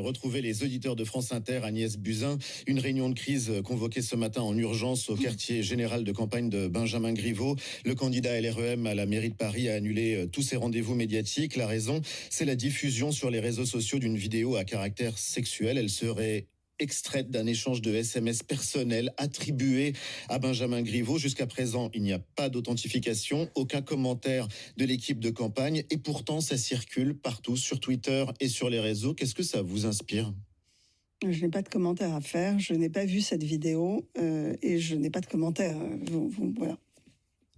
Retrouver les auditeurs de France Inter, Agnès Buzyn. Une réunion de crise convoquée ce matin en urgence au quartier général de campagne de Benjamin Griveaux. Le candidat LREM à la mairie de Paris a annulé tous ses rendez-vous médiatiques. La raison, c'est la diffusion sur les réseaux sociaux d'une vidéo à caractère sexuel. Elle serait extraite d'un échange de SMS personnels attribué à Benjamin Griveaux. Jusqu'à présent, il n'y a pas d'authentification, aucun commentaire de l'équipe de campagne et pourtant ça circule partout sur Twitter et sur les réseaux. Qu'est-ce que ça vous inspire ? Je n'ai pas de commentaire à faire, je n'ai pas vu cette vidéo et je n'ai pas de commentaire. Voilà.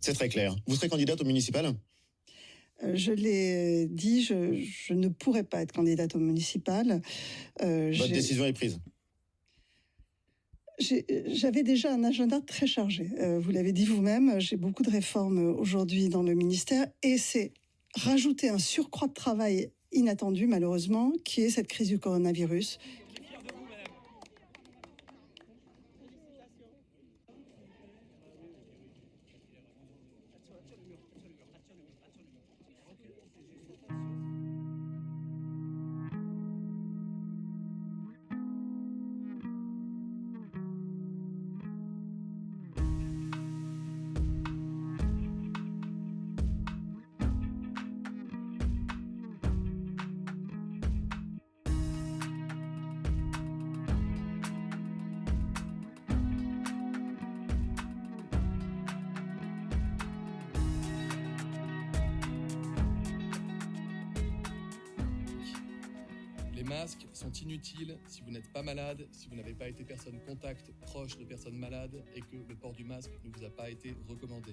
C'est très clair. Vous serez candidate au municipal ? Je l'ai dit, je ne pourrais pas être candidate au municipal. Votre décision est prise ? J'avais déjà un agenda très chargé. Vous l'avez dit vous-même, j'ai beaucoup de réformes aujourd'hui dans le ministère et c'est rajouter un surcroît de travail inattendu, malheureusement, qui est cette crise du coronavirus. Les masques sont inutiles si vous n'êtes pas malade, si vous n'avez pas été personne contact proche de personnes malades et que le port du masque ne vous a pas été recommandé.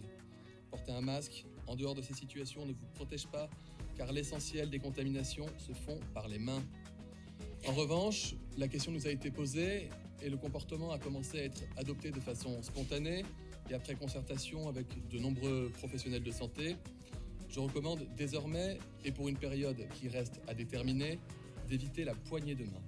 Porter un masque en dehors de ces situations ne vous protège pas car l'essentiel des contaminations se font par les mains. En revanche, la question nous a été posée et le comportement a commencé à être adopté de façon spontanée et après concertation avec de nombreux professionnels de santé. Je recommande désormais, et pour une période qui reste à déterminer, d'éviter la poignée de main.